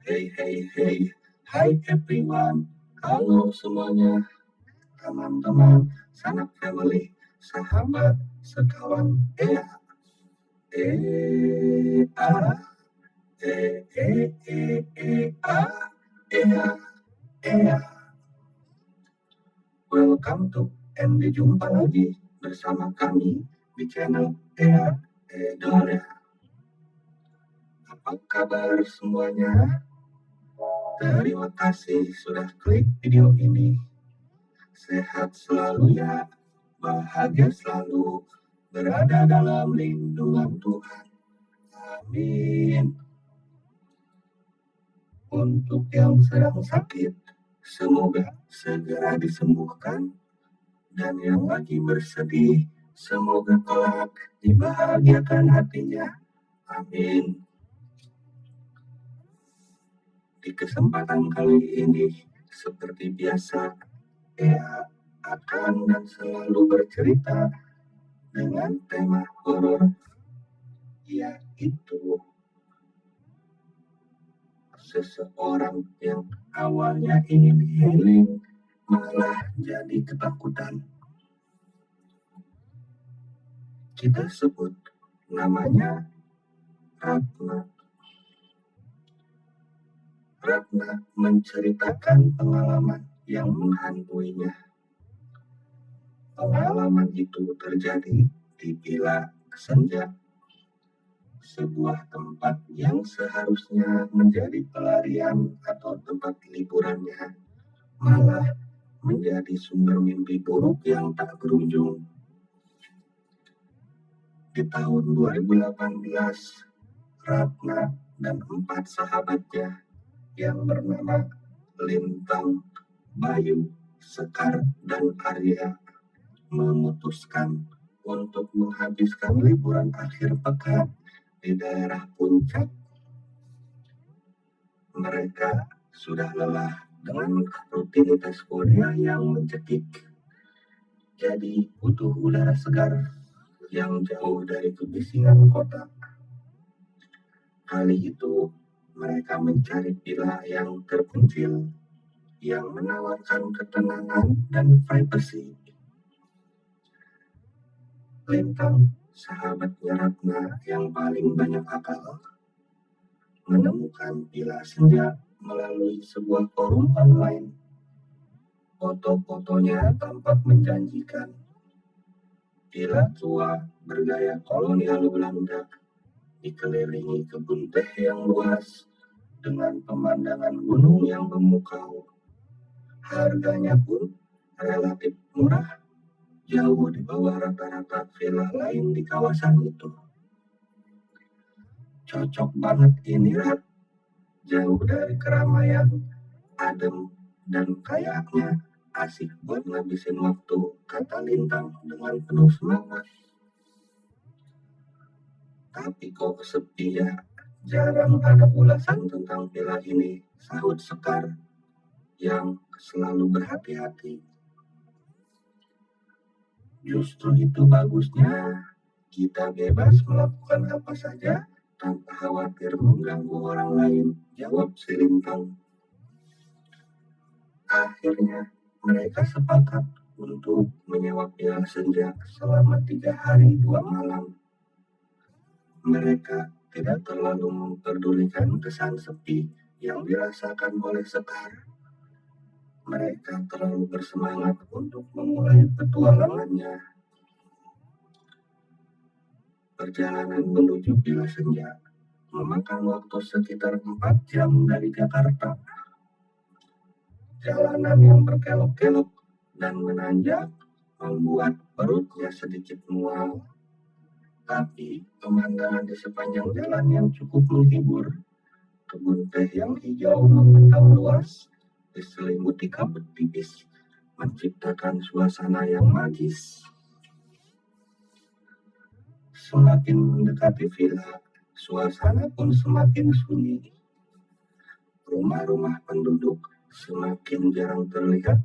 Hey, hey, hey, hi everyone. Halo semuanya, teman-teman, sanak family, sahabat, sekawan, eh, ah, eh, eh. Welcome to and jumpa lagi bersama kami di channel Dora. Apa kabar semuanya? Terima kasih sudah klik video ini. Sehat selalu ya, bahagia selalu, berada dalam lindungan Tuhan. Amin. Untuk yang sedang sakit, semoga segera disembuhkan. Dan yang lagi bersedih, semoga kelak dibahagiakan hatinya. Amin. Di kesempatan kali ini, seperti biasa, saya akan dan selalu bercerita dengan tema horor, yaitu seseorang yang awalnya ingin healing malah jadi ketakutan. Kita sebut namanya Ratna. Ratna menceritakan pengalaman yang menghantuinya. Pengalaman itu terjadi di Villa Senja, sebuah tempat yang seharusnya menjadi pelarian atau tempat liburannya, malah menjadi sumber mimpi buruk yang tak berujung. Di tahun 2018, Ratna dan 4 sahabatnya yang bernama Lintang, Bayu, Sekar, dan Arya memutuskan untuk menghabiskan liburan akhir pekan di daerah puncak. Mereka sudah lelah dengan rutinitas kuliah yang mencekik, jadi butuh udara segar yang jauh dari kebisingan kota. Kali itu mereka mencari villa yang terpencil yang menawarkan ketenangan dan privasi. Lintang, sahabatnya Ratna yang paling banyak akal, menemukan villa Senja melalui sebuah forum online. Foto-fotonya tampak menjanjikan. Villa tua bergaya kolonial Belanda, dikelilingi kebun teh yang luas dengan pemandangan gunung yang memukau. Harganya pun relatif murah, jauh di bawah rata-rata villa lain di kawasan itu. Cocok banget ini, Rat. Jauh dari keramaian, adem, dan kayaknya asik buat ngabisin waktu, kata Lintang dengan penuh semangat. Tapi kok sepi ya, jarang ada ulasan tentang villa ini, sahut Sekar yang selalu berhati-hati. Justru itu bagusnya, kita bebas melakukan apa saja tanpa khawatir mengganggu orang lain, jawab si Lintang. Akhirnya mereka sepakat untuk menyewa villa Senja selama 3 hari 2 malam. Mereka tidak terlalu memperdulikan kesan sepi yang dirasakan oleh Sekar. Mereka terlalu bersemangat untuk memulai petualangannya. Perjalanan menuju Villa Senja memakan waktu sekitar 4 jam dari Jakarta. Jalanan yang berkelok-kelok dan menanjak membuat perutnya sedikit mual. Tapi pemandangan di sepanjang jalan yang cukup menghibur. Kebun teh yang hijau membentang luas, diselimuti kabut tipis, menciptakan suasana yang magis. Semakin mendekati villa, suasana pun semakin sunyi. Rumah-rumah penduduk semakin jarang terlihat,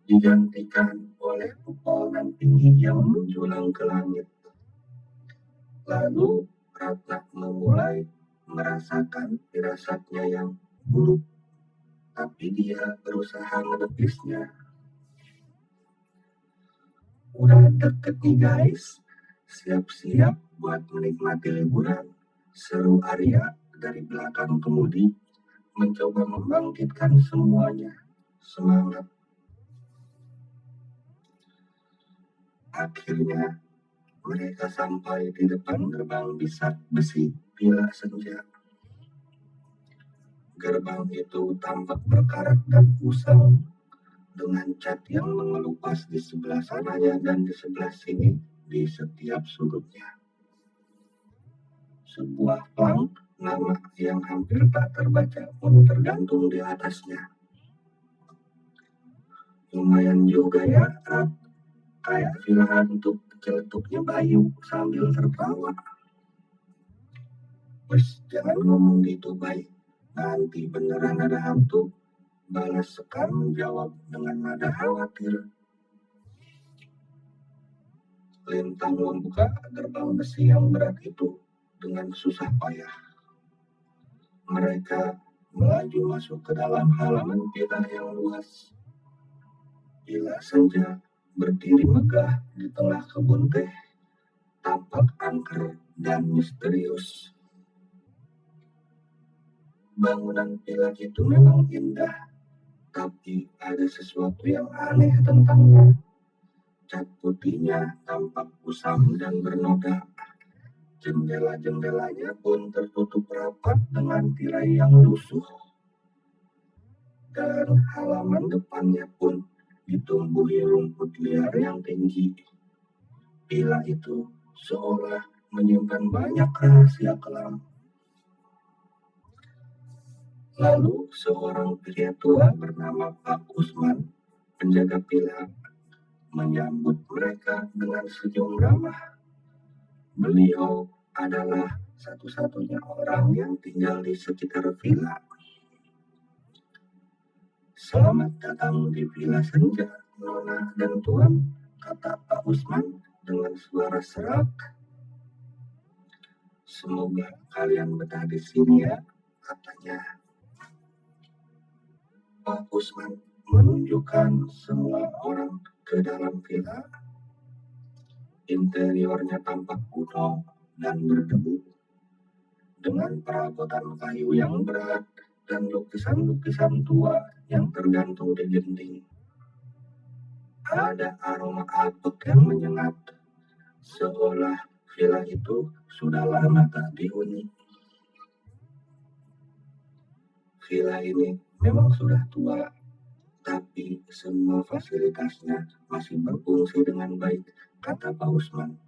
digantikan oleh pepohonan tinggi yang menjulang ke langit. Lalu Ratna memulai merasakan firasatnya yang buruk, tapi dia berusaha menepisnya. Udah deket nih guys, siap-siap buat menikmati liburan. Seru Arya dari belakang kemudi, mencoba membangkitkan semuanya. Semangat. Akhirnya mereka sampai di depan gerbang Bisak Besi Villa Senja. Gerbang itu tampak berkarat dan usang, dengan cat yang mengelupas di sebelah sananya dan di sebelah sini di setiap sudutnya. Sebuah plang nama yang hampir tak terbaca pun tergantung di atasnya. Lumayan juga ya, Rat. Kayak villa hantu, celetupnya Bayu sambil tertawa. Wes, jangan ngomong gitu, Bay. Nanti beneran ada hantu. Balas Sekar menjawab dengan nada khawatir. Lintang membuka gerbang besi yang berat itu dengan susah payah. Mereka melaju masuk ke dalam halaman villa yang luas. Villa Senja berdiri megah di tengah kebun teh, tampak angker dan misterius. Bangunan villa itu memang indah, tapi ada sesuatu yang aneh tentangnya. Cat putihnya tampak kusam dan bernoda. Jendela-jendelanya pun tertutup rapat dengan tirai yang lusuh. Dan halaman depannya pun ditumbuhi rumput liar yang tinggi. Villa itu seolah menyimpan banyak rahasia kelam. Lalu seorang pria tua bernama Pak Usman, penjaga villa, menyambut mereka dengan senyum ramah. Beliau adalah satu-satunya orang yang tinggal di sekitar villa. Selamat datang di Villa Senja, Nona dan Tuan, kata Pak Usman dengan suara serak. Semoga kalian betah di sini ya, katanya. Pak Usman menunjukkan semua orang ke dalam villa. Interiornya tampak kuno dan berdebu, dengan perabotan kayu yang berat dan lukisan-lukisan tua yang tergantung di dinding. Ada aroma apek yang menyengat, seolah villa itu sudah lama tak dihuni. Villa ini memang sudah tua, tapi semua fasilitasnya masih berfungsi dengan baik, kata Pak Usman.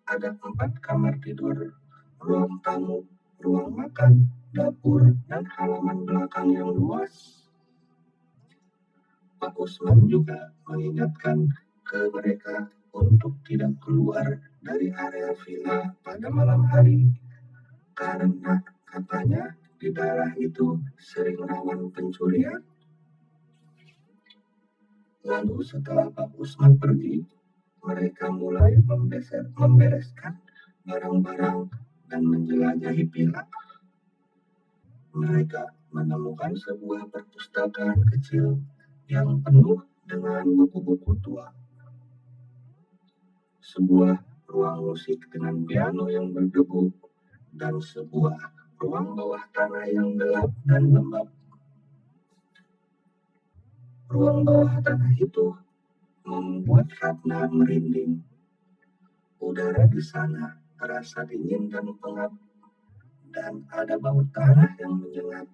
Ada 4 kamar tidur, ruang tamu, ruang makan, dapur, dan halaman belakang yang luas. Pak Usman juga mengingatkan ke mereka untuk tidak keluar dari area villa pada malam hari, karena katanya di daerah itu sering rawan pencurian. Lalu setelah Pak Usman pergi, mereka mulai membereskan barang-barang dan menjelajahi villa. Mereka menemukan sebuah perpustakaan kecil yang penuh dengan buku-buku tua. Sebuah ruang musik dengan piano yang berdebu, dan sebuah ruang bawah tanah yang gelap dan lembab. Ruang bawah tanah itu membuat Ratna merinding. Udara di sana terasa dingin dan pengap, dan ada bau tanah yang menyengat.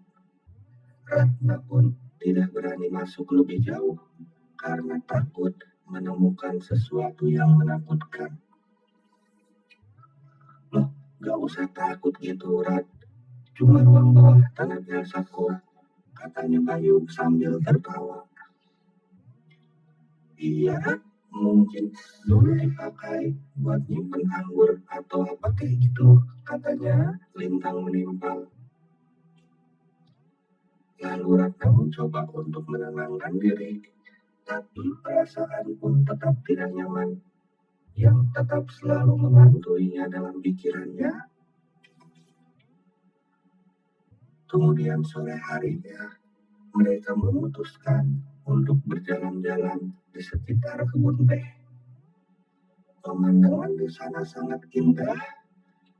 Ratna pun tidak berani masuk lebih jauh karena takut menemukan sesuatu yang menakutkan. Loh, gak usah takut gitu, Rat. Cuma ruang bawah tanah biasa kok, katanya Bayu sambil tertawa. Iya, mungkin dulu dipakai buat nyimpen anggur atau apa kayak gitu, katanya Lintang menimpal. Lalu Ratna mencoba untuk menenangkan diri, tapi perasaan pun tetap tidak nyaman, yang tetap selalu menghantui dalam pikirannya. Kemudian sore harinya, mereka memutuskan untuk berjalan-jalan di sekitar kebun teh. Pemandangan di sana sangat indah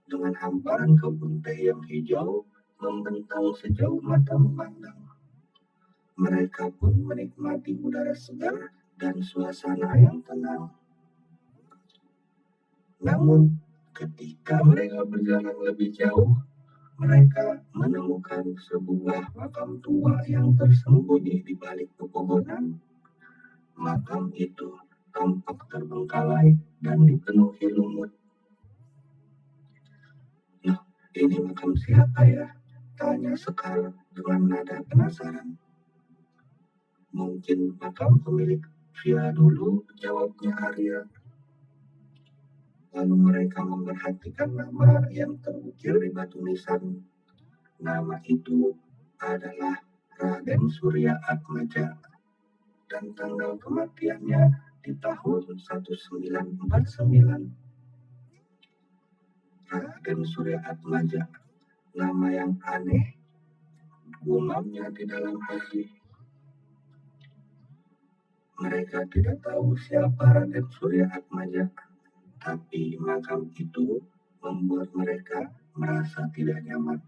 dengan hamparan kebun teh yang hijau membentang sejauh mata memandang. Mereka pun menikmati udara segar dan suasana yang tenang. Namun, ketika mereka berjalan lebih jauh, mereka menemukan sebuah makam tua yang tersembunyi di balik pepohonan. Makam itu tampak terbengkalai dan dipenuhi lumut. Loh, ini makam siapa ya? Tanya Sekar dengan nada penasaran. Mungkin makam pemilik villa dulu, jawabnya Arya. Lalu mereka memperhatikan nama yang terukir di batu nisan. Nama itu adalah Raden Surya Atmaja dan tanggal kematiannya di tahun 1949. Raden Surya Atmaja, nama yang aneh, gumamnya di dalam hati. Mereka tidak tahu siapa Raden Surya Atmaja, tapi makam itu membuat mereka merasa tidak nyaman.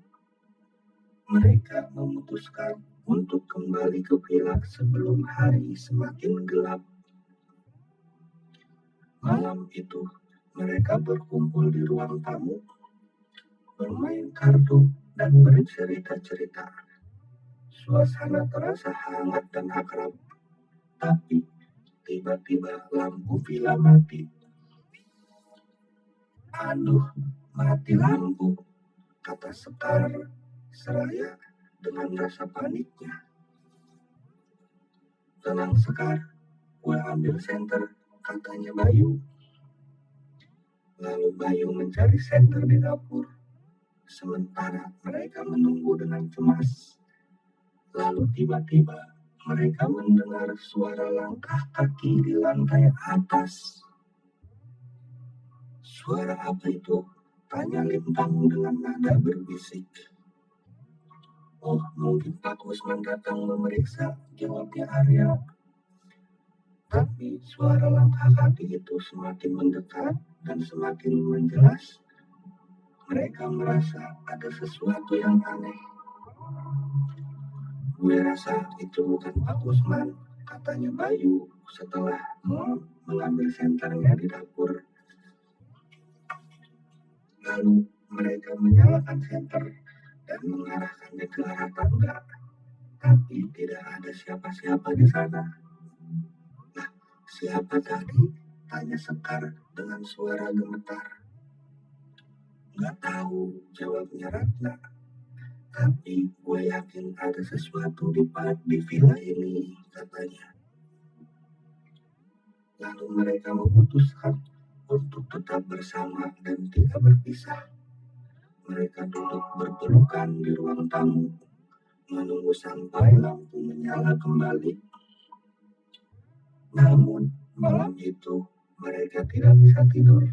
Mereka memutuskan untuk kembali ke villa sebelum hari semakin gelap. Malam itu, mereka berkumpul di ruang tamu, bermain kartu, dan bercerita-cerita. Suasana terasa hangat dan akrab, tapi tiba-tiba lampu villa mati. Aduh, mati lampu, kata Sekar seraya dengan rasa paniknya. Tenang Sekar, gue ambil senter, katanya Bayu. Lalu Bayu mencari senter di dapur. Sementara mereka menunggu dengan cemas. Lalu tiba-tiba mereka mendengar suara langkah kaki di lantai atas. Suara apa itu? Tanya Lintang dengan nada berbisik. Oh, mungkin Pak Usman datang memeriksa, jawabnya Arya. Tapi suara langkah kaki itu semakin mendekat dan semakin menjelas. Mereka merasa ada sesuatu yang aneh. Gue rasa itu bukan Pak Usman, katanya Bayu setelah mengambil senternya di dapur. Lalu mereka menyalakan senter dan mengarahkannya ke arah tangga. Tapi tidak ada siapa-siapa di sana. Nah, siapa tadi? Tanya Sekar dengan suara gemetar. Gak tahu, jawabnya Ratna. Tapi gue yakin ada sesuatu di villa ini, katanya. Lalu mereka memutuskan untuk tetap bersama dan tidak berpisah. Mereka duduk berpelukan di ruang tamu, menunggu sampai lampu menyala kembali. Namun malam itu mereka tidak bisa tidur.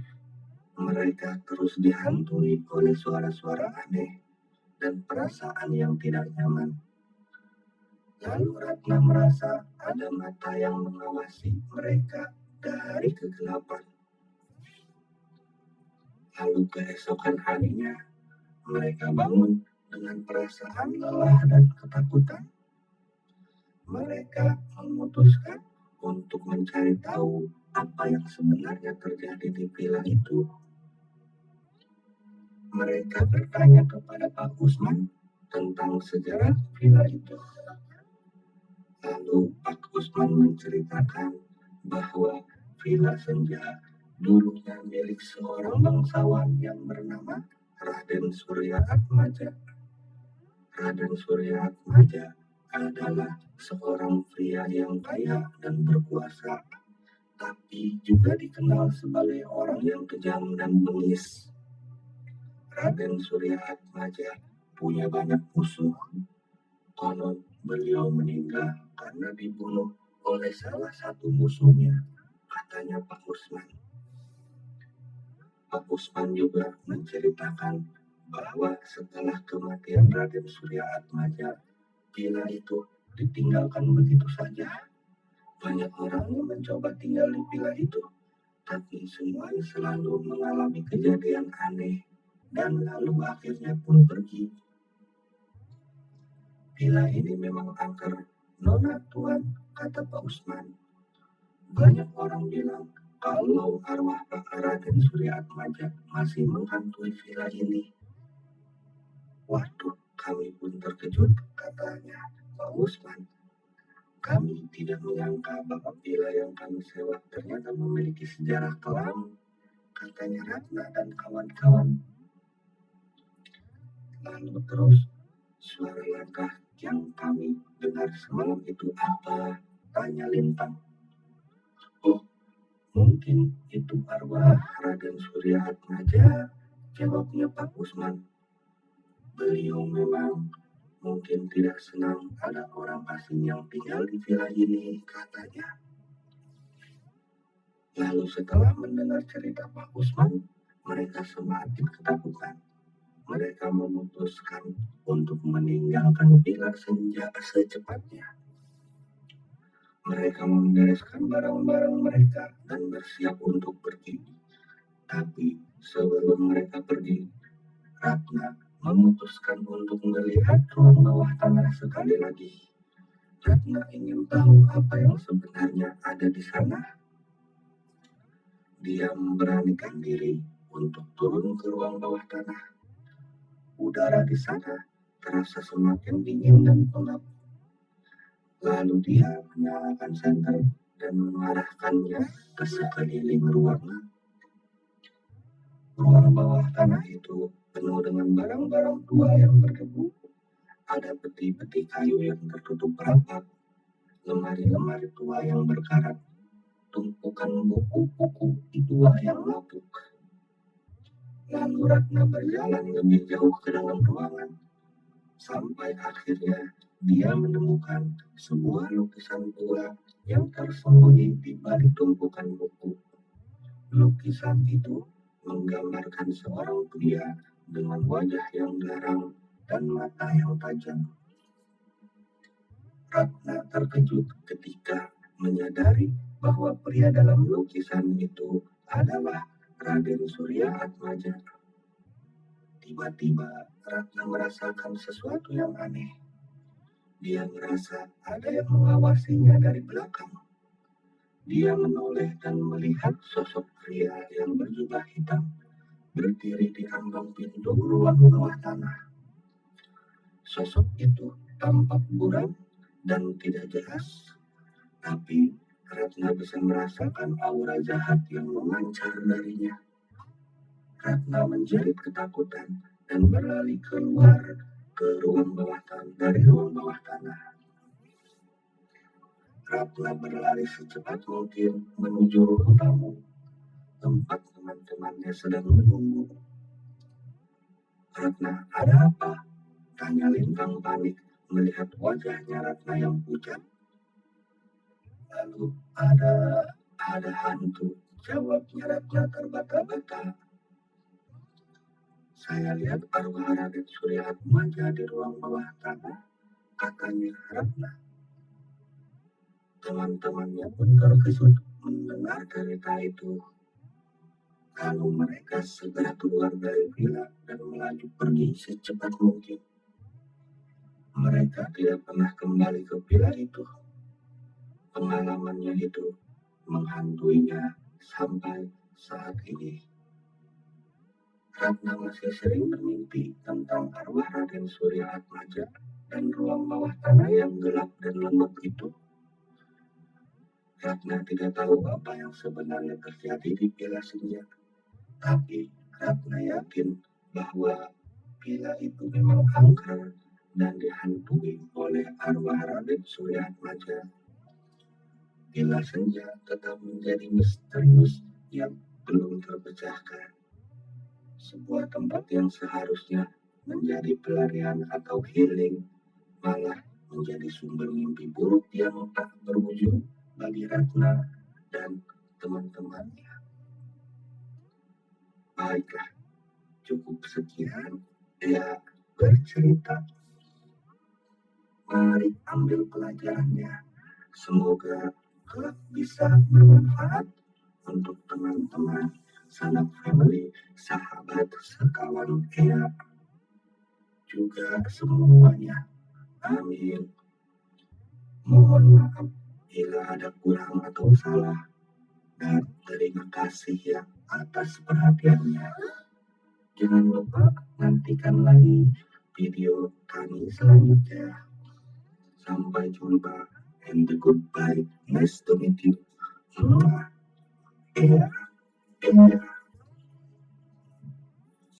Mereka terus dihantui oleh suara-suara aneh dan perasaan yang tidak nyaman. Lalu Ratna merasa ada mata yang mengawasi mereka dari kegelapan. Lalu keesokan harinya, mereka bangun dengan perasaan lelah dan ketakutan. Mereka memutuskan untuk mencari tahu apa yang sebenarnya terjadi di villa itu. Mereka bertanya kepada Pak Usman tentang sejarah villa itu. Lalu Pak Usman menceritakan bahwa villa Senja dulunya milik seorang bangsawan yang bernama Raden Surya Atmaja. Raden Surya Atmaja adalah seorang pria yang kaya dan berkuasa, tapi juga dikenal sebagai orang yang kejam dan bengis. Raden Surya Atmaja punya banyak musuh. Konon beliau meninggal karena dibunuh oleh salah satu musuhnya, katanya Pak Usman. Pak Usman juga menceritakan bahwa setelah kematian Raden Surya Atmaja, villa itu ditinggalkan begitu saja. Banyak orang yang mencoba tinggal di villa itu, tapi semuanya selalu mengalami kejadian aneh dan lalu akhirnya pun pergi. Villa ini memang angker, nona tuan, kata Pak Usman. Banyak orang bilang kalau arwah Pak Raden Surya Atmaja masih menghantui villa ini. Waduh, kami pun terkejut, katanya Pak Usman. Kami tidak menyangka bahwa villa yang kami sewa ternyata memiliki sejarah kelam, katanya Ratna dan kawan-kawan. Lalu terus, suara langkah yang kami dengar semalam itu apa? Tanya Lintang. Oh, mungkin itu arwah Raden Surya Atmaja, jawabnya Pak Usman. Beliau memang mungkin tidak senang ada orang asing yang tinggal di villa ini, katanya. Lalu setelah mendengar cerita Pak Usman, mereka semakin ketakutan. Mereka memutuskan untuk meninggalkan villa senja secepatnya. Mereka membereskan barang-barang mereka dan bersiap untuk pergi. Tapi sebelum mereka pergi, Ratna memutuskan untuk melihat ruang bawah tanah sekali lagi. Ratna ingin tahu apa yang sebenarnya ada di sana. Dia memberanikan diri untuk turun ke ruang bawah tanah. Udara di sana terasa semakin dingin dan pengap. Lalu dia menyalakan senter dan mengarahkannya ke sekeliling ruangan. Ruang bawah tanah itu penuh dengan barang-barang tua yang berdebu. Ada peti-peti kayu yang tertutup rapat, lemari-lemari tua yang berkarat, tumpukan buku-buku tua yang lapuk. Lalu Ratna berjalan lebih jauh ke dalam ruangan, sampai akhirnya dia menemukan sebuah lukisan tua yang tersembunyi di balik tumpukan buku. Lukisan itu menggambarkan seorang pria dengan wajah yang garang dan mata yang tajam. Ratna terkejut ketika menyadari bahwa pria dalam lukisan itu adalah Raden Surya Atmaja. Tiba-tiba Ratna merasakan sesuatu yang aneh. Dia merasa ada yang mengawasinya dari belakang. Dia menoleh dan melihat sosok pria yang berjubah hitam berdiri di ambang pintu ruang bawah tanah. Sosok itu tampak buram dan tidak jelas, tapi Ratna bisa merasakan aura jahat yang memancar darinya. Ratna menjerit ketakutan dan berlari keluar ke ruang bawah tanah dari ruang bawah tanah. Ratna berlari secepat mungkin menuju ruang tamu, tempat teman-temannya sedang menunggu. Ratna, ada apa? Tanya Lintang panik melihat wajahnya Ratna yang pucat. Lalu ada hantu, jawabnya Ratna terbata-bata. Saya lihat arwah Raden Surya Atmaja di ruang bawah tanah, katanya Ratna. Teman-temannya pun terkejut mendengar cerita itu. Lalu mereka segera keluar dari villa dan melaju pergi secepat mungkin. Mereka tidak pernah kembali ke villa itu. Pengalamannya itu menghantuinya sampai saat ini. Ratna masih sering bermimpi tentang arwah Raden Surya Atmaja dan ruang bawah tanah yang gelap dan lembab itu. Ratna tidak tahu apa yang sebenarnya terjadi di villa senja. Tapi Ratna yakin bahwa villa itu memang angker dan dihantui oleh arwah Raden Surya Atmaja. Villa senja tetap menjadi misterius yang belum terpecahkan. Sebuah tempat yang seharusnya menjadi pelarian atau healing malah menjadi sumber mimpi buruk yang tak berujung bagi Ratna dan teman-temannya. Baiklah, cukup sekian. Dia bercerita, mari ambil pelajarannya. Semoga kelak bisa bermanfaat untuk teman-teman, sanak family, sahabat, sekawan Ea, juga semuanya. Amin. Mohon maaf bila ada kurang atau salah, dan terima kasih ya atas perhatiannya. Jangan lupa nantikan lagi video kami selanjutnya. Sampai jumpa and goodbye. Nice to meet you. Ea, Ea.